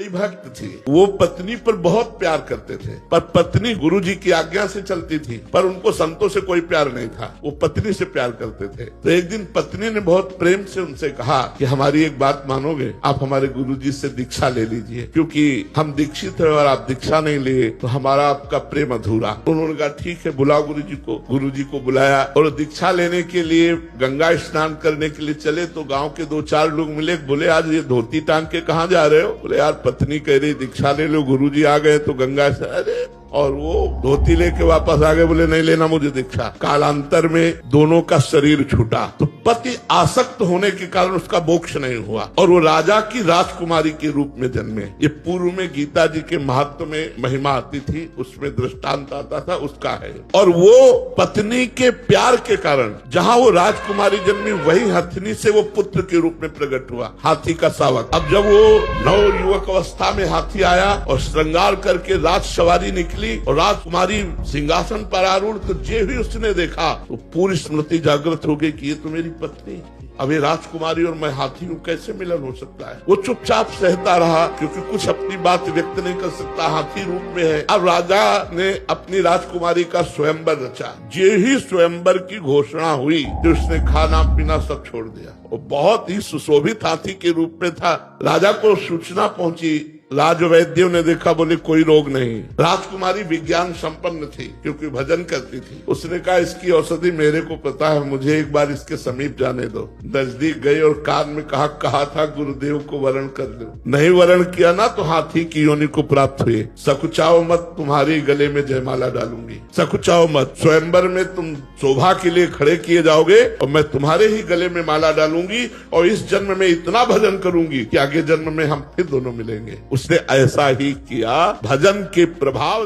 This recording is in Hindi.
भक्त थी। वो पत्नी पर बहुत प्यार करते थे, पर पत्नी गुरुजी की आज्ञा से चलती थी, पर उनको संतों से कोई प्यार नहीं था। वो पत्नी से प्यार करते थे। तो एक दिन पत्नी ने बहुत प्रेम से उनसे कहा कि हमारी एक बात मानोगे, आप हमारे गुरुजी से दीक्षा ले लीजिए, क्योंकि हम दीक्षित हैं और आप दीक्षा नहीं लिए तो हमारा आपका प्रेम अधूरा। उन्होंने कहा ठीक है, बुलाओ गुरुजी को। गुरुजी को बुलाया और दीक्षा लेने के लिए गंगा स्नान करने के लिए चले तो गांव के 2-4 लोग मिले। बोले आज ये धोती टांग के कहाँ जा रहे हो? बोले यार पत्नी कह रही दीक्षा ले लो, गुरुजी आ गए तो गंगा से। अरे और वो धोती लेके वापस आ गए, बोले नहीं लेना मुझे दीक्षा। कालांतर में दोनों का शरीर छूटा। तो पति आसक्त होने के कारण उसका मोक्ष नहीं हुआ और वो राजा की राजकुमारी के रूप में जन्मे। ये पूर्व में गीता जी के महत्व में महिमा आती थी, उसमें दृष्टांत आता था, उसका है। और वो पत्नी के प्यार के कारण जहाँ वो राजकुमारी जन्मी वही हथनी से वो पुत्र के रूप में प्रकट हुआ, हाथी का शावक। अब जब वो नव युवक अवस्था में हाथी आया और श्रृंगार करके राज सवारी निकली और राजकुमारी सिंहासन पर आरूढ़, तो जे भी उसने देखा तो पूरी स्मृति जागृत हो गई कि ये तो मेरी पत्नी है। अब ये राजकुमारी और मैं हाथी हूँ, कैसे मिलन हो सकता है? वो चुपचाप सहता रहा क्योंकि कुछ अपनी बात व्यक्त नहीं कर सकता, हाथी रूप में है। अब राजा ने अपनी राजकुमारी का स्वयंवर रचा। जे ही स्वयंवर की घोषणा हुई तो उसने खाना पीना सब छोड़ दिया। वो बहुत ही सुशोभित हाथी के रूप में था। राजा को सूचना पहुंची, राजवैद्यों ने देखा, बोले कोई रोग नहीं। राजकुमारी विज्ञान संपन्न थी क्योंकि भजन करती थी। उसने कहा इसकी औषधि मेरे को पता है, मुझे एक बार इसके समीप जाने दो। नजदीक गई और कान में कहा था गुरुदेव को वरण कर लो। नहीं वरण किया ना तो हाथी की योनि को प्राप्त हुए। सकुचाओ मत, तुम्हारे गले में जयमाला डालूंगी। सकुचाओ मत, स्वयंवर में तुम शोभा के लिए खड़े किए जाओगे और मैं तुम्हारे ही गले में माला डालूंगी और इस जन्म में इतना भजन करूंगी कि आगे जन्म में हम फिर दोनों मिलेंगे। उसने ऐसा ही किया। भजन के प्रभाव